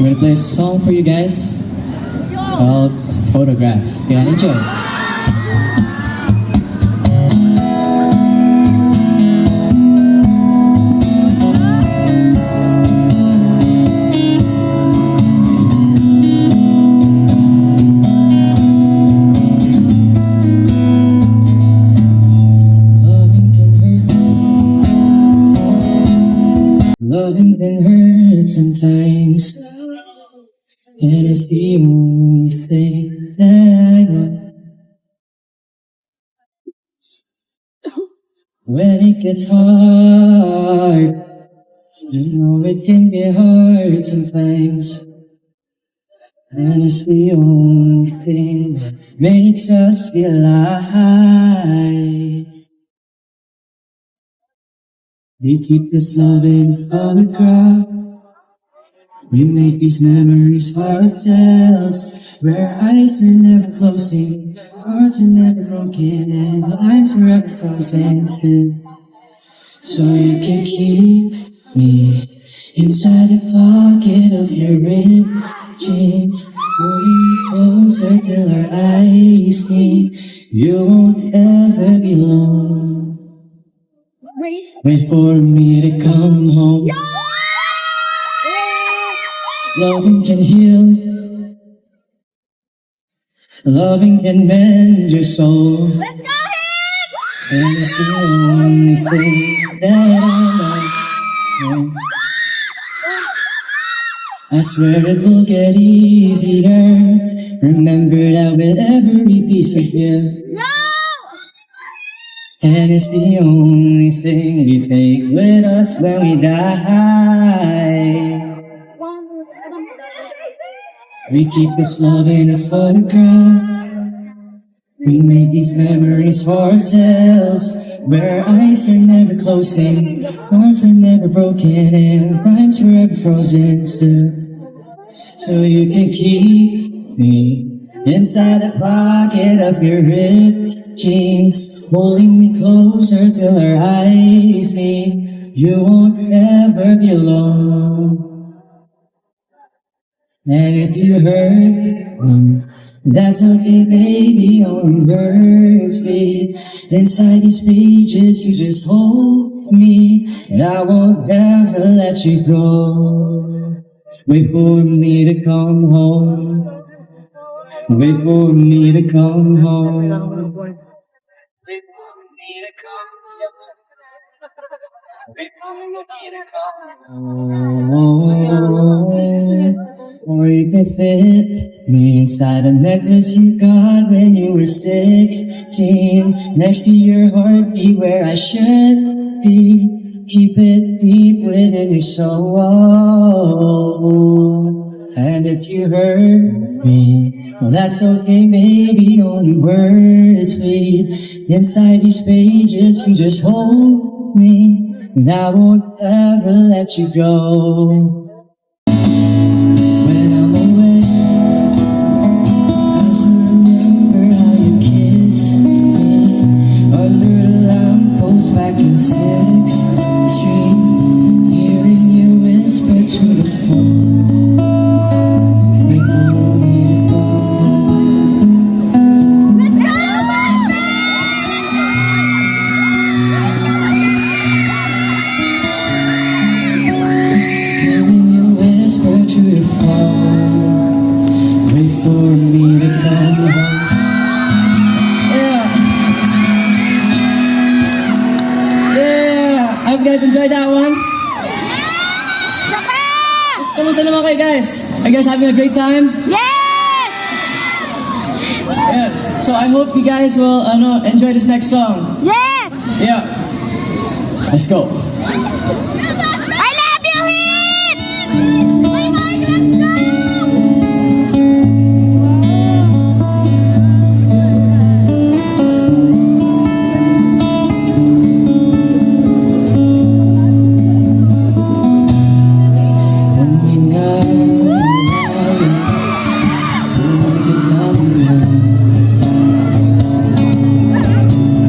We're gonna play a song for you guys called Photograph. Okay, enjoy. Loving can hurt sometimes, and it's the only thing that I know. When it gets hard, you know it can get hard sometimes, and it's the only thing that makes us feel alive. We keep this love in a photograph. We make these memories for ourselves, where eyes are never closing, hearts are never broken, and lives are ever frozen still. So you can keep me inside the pocket of your ripped jeans, pulling me closer till our eyes meet. You won't ever be alone. Wait for me to come home. Loving can heal. Loving can mend your soul. Let's go ahead! And it's the only thing that I know. I swear it will get easier. Remember that with every piece of you. No! And it's the only thing we take with us when we die. We keep this love in a photograph. We make these memories for ourselves, where eyes are never closing, hearts were never broken, and times were ever frozen still. So you can keep me inside the pocket of your ripped jeans, holding me closer till our eyes meet. You won't ever be alone. And if you hurt me, that's okay, baby, only words be inside these pages. You just hold me, and I won't ever let you go. Wait for me to come home. Wait for me to come home. Wait for me to come home. Wait for me to come home. Or you can fit me inside a necklace you got when you were 16, next to your heartbeat where I should be. Keep it deep within your soul. And if you hurt me, well, that's okay, baby, only words bleed inside these pages. You just hold me, and I won't ever let you go. When I'm away, I still remember how you kissed me under the lamppost back in 6th Street, hearing you whisper to the phone. Wait for me to come home. Yeah! I hope you guys enjoyed that one. Kamusta naman kayo guys? Are you guys having a great time? Yes! Yeah. So I hope you guys will enjoy this next song. Yes! Yeah. Let's go. I love you, Hit! My heart, let's go!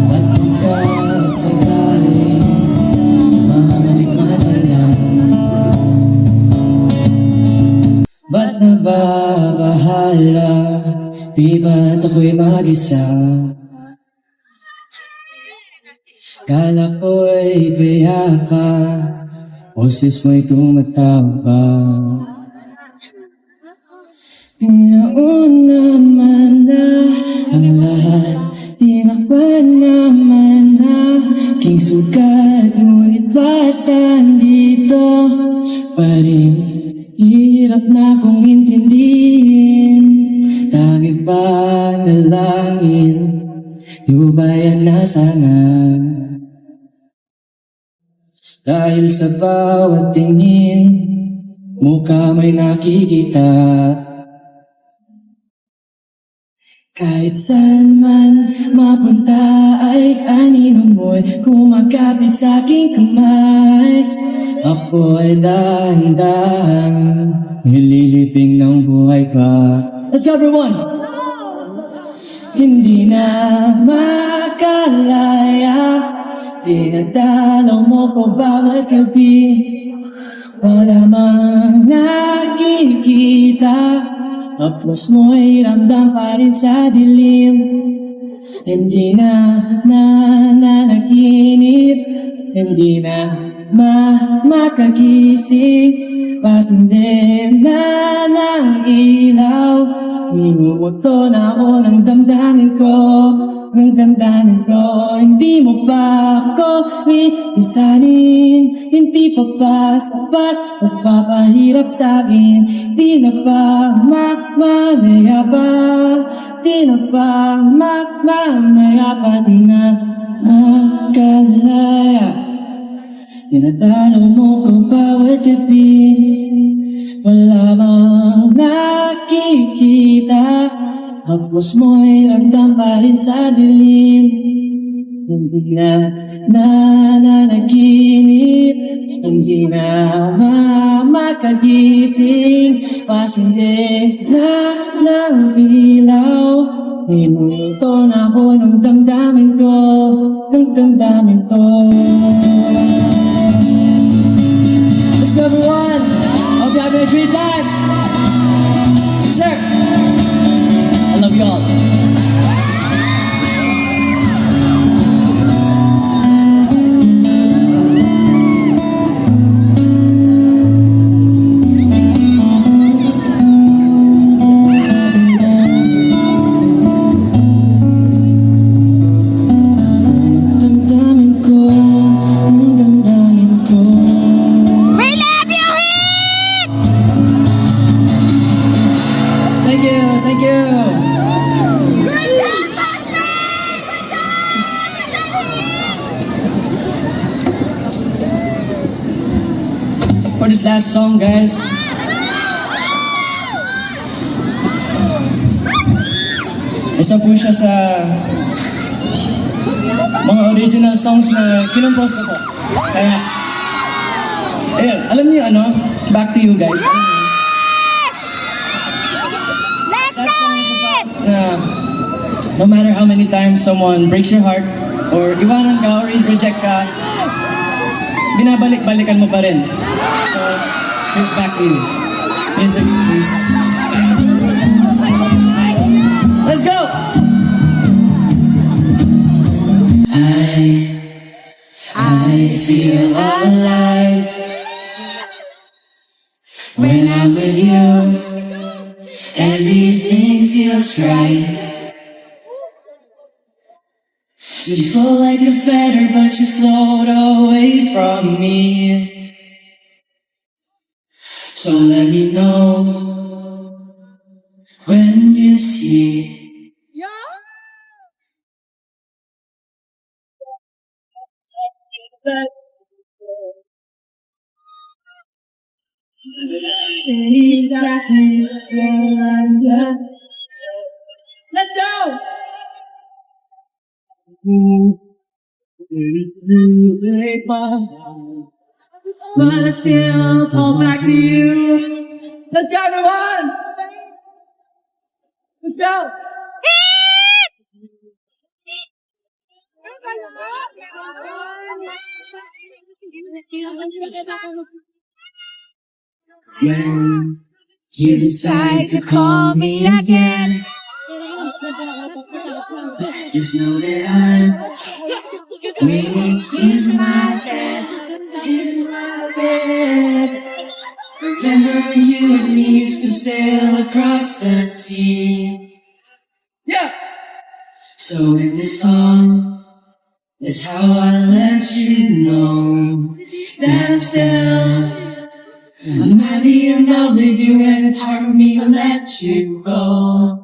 At pagkasakali, mamalik man nababahala, di ba't ako'y mag-isa? Kala ko'y payapa, boses mo'y tumatawag pa. Pinaon naman na ang lahat, tinakpan naman na aking sugat, ngunit ba't nandito pa rin? Hirap na kong intindihin, tanging panalangin, lubayan na sana. Dahil sa bawat tingin, mukha may nakikita. Kahit saan man mapunta ay anino mo'y kumakapit sa aking kamay. Ako ay dahan-dahan, nililibing ng buhay ka. Let's go everyone! Hindi na makalaya, dinadalaw mo ko bawat gabi. Wala mang nakikita, haplos mo'y ramdam pa rin sa dilim. Hindi na nanaginip, hindi na makagising, pasindim na ng ilaw. Minumuto na ako ng damdamin ko, ng damdamin ko. Hindi mo ba ako iisanin? Hindi pa ba sapat magpapahirap sa'kin? Di na ba mamalaya ba? Di na ba mamalaya ba? Di na makalaya, dinadalaw mo ko bawat gabi. Wala bang nakikita, hapos mo'y ramdam pa rin sa dilim. Hindi na nanaginip, hindi na makagising, pasindim na ng ilaw. Minuto na ako ng damdamin ko, ng damdamin ko. Let's go everyone! Hope you having a great time! Yes, sir! I love you all. Thank you. For this last song, guys, isa po siya sa mga original songs na kinumpos ko po. Kaya, ayun, alam niyo ano, back to you guys. No matter how many times someone breaks your heart, or iwanan ka, or reject ka, binabalik-balikan mo pa rin. So, here's back to you. Music, please. Let's go! I feel alive when I'm with you. Everything feels right. You flow like a feather, but you float away from me. So let me know when you see. Let's go! But I still fall back to you. Let's go, everyone! Let's go! When you decide to call me again. Just know that I'm waiting in my bed, in my bed. Remember when you and me used to sail across the sea? Yeah! So in this song is how I let you know that I'm madly in love with you and it's hard for me to let you go.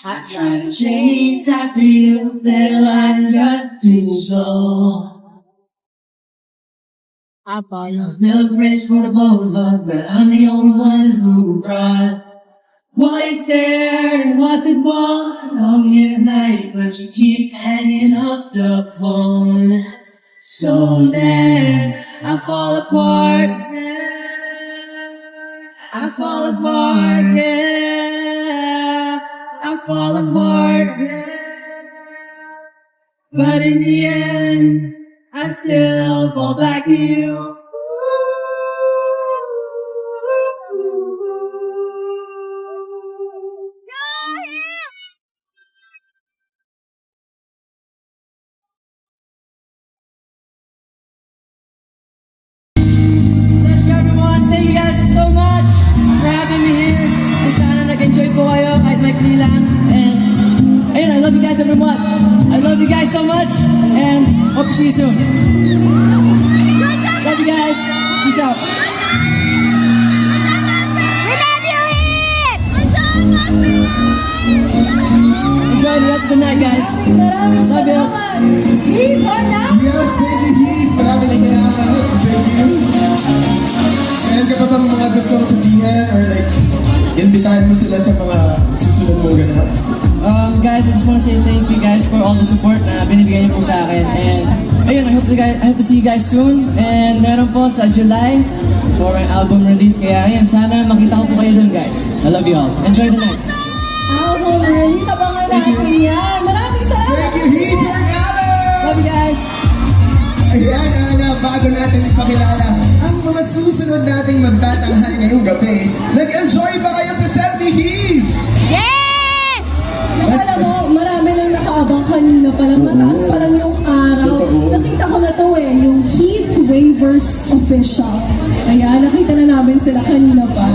I try to chase after you, little I got you so. I bought a milk bridge for the both of us, but I'm the only one who brought what is there and what's it want on you at night, but you keep hanging up the phone. So then I fall apart. I fall apart. Yeah. I fall apart. But in the end, I still fall back to you. Let's go everyone. Thank you guys so much for having me here. Sana nag-enjoy po kayo kahit may kli lang. And ayun, I love you guys everyone. I love you guys so much. And hope to see you soon. Love you guys. Peace out. We love you, Hit! Enjoy the rest of the night, guys. Maraming Love you. salamat. Heat or not? Yes, thank you, Heath. Maraming salamat. Thank you. Meron ka pa bang mga gustong sabihin or like, invitahan mo sila sa mga susunod mo ganap? Guys, I just want to say thank you guys for all the support na binibigay niyo po sa akin. And ayun, I hope to see you guys soon. And meron po sa July for an album release. Kaya ayun, sana makita ko po kayo dun, guys. I love you all. Enjoy the night. Album release. Abangan natin yan. Maraming salamat. Thank you, Heath Hernandez! Love you guys. Ayan, bago natin ipakilala ang mga susunod nating magtatanghal ngayong gabi. Nag-enjoy ba kayo sa set ni Heath? Yes! Alam mo, marami nang nakaabang kanina pa lang. Mataas pa lang yung araw. Totoo. Nakita ko na to yung Heath Waivers Official. Kaya nakita na namin sila kanina pa.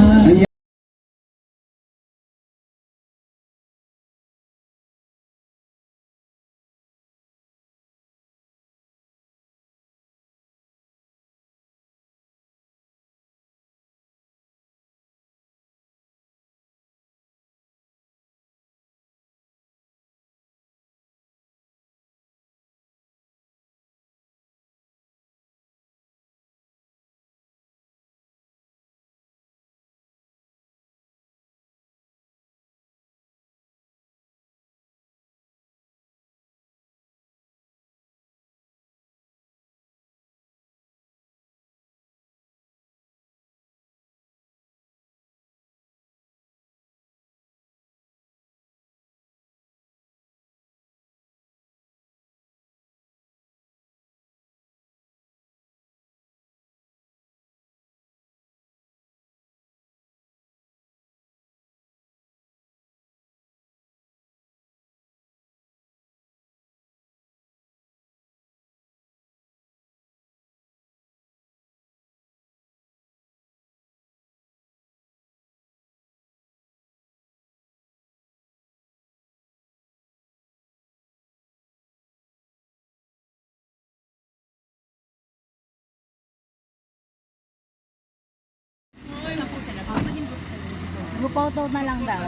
Group photo na lang daw.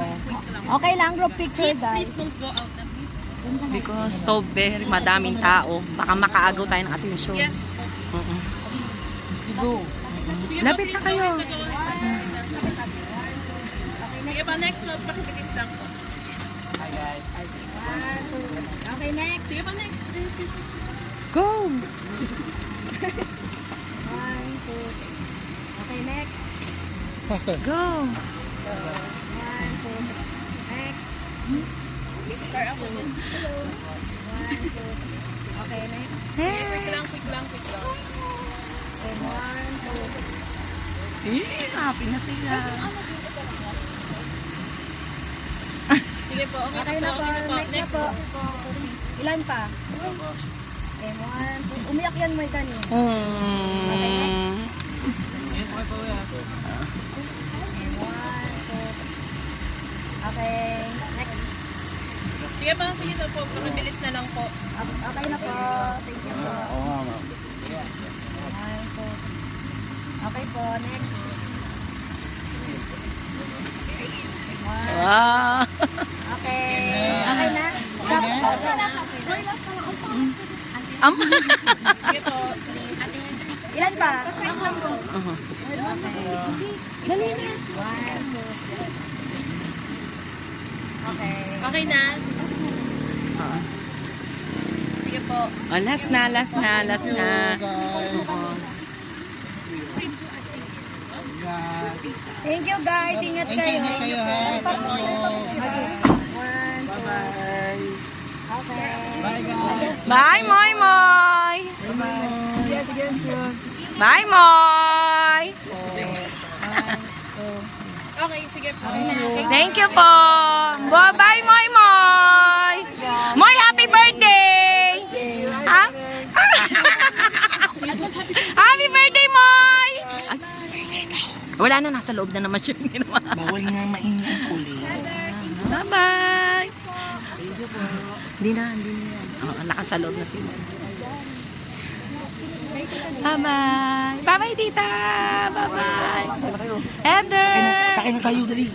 Okay lang, group picture guys. Because so very madaming tao. Baka makaagaw tayo ng atensyon. Yes. Lapit na kayo. Sige pa, next vlog, pakipitis lang po. Hi guys. Okay, next. Sige pa, next. Go! 1, 2. Okay, next. Go! 1, 2. Next. Start ako. 1, 2. Okay, next. Yes! Quick lang. Okay, 1, 2. Happy na sila. Sige po, okay na po. Next po. Ilan pa? Okay, one, two. Umiyak yan mo kanina. Okay, next. Okay, one, two. Okay, next. Sige na po. Pakibilis na lang po. Okay na po. Thank you po. One, two. Okay po, next. One. Wow. Okay. Okay na? Sige po, please. Ilan pa? Uh-huh. One, two. Okay. Okay na? Sige po. Oh, last na. Thank you guys. Ingat kayo. ha. Thank you. One, two. Okay. Bye, Moy Moy. Bye, Moy. Okay, sige po. Thank you po. Bye, Moy Moy. Moy, happy birthday. Ha? Happy birthday, Moy. Ay, wala na, nasa loob na naman siya. Bawal nga maingay kulit. Bye-bye. Hindi na. Oh, lakas sa loob na sila. Bye-bye. Bye-bye, tita. Bye-bye. Heather. Sakay na tayo, dali.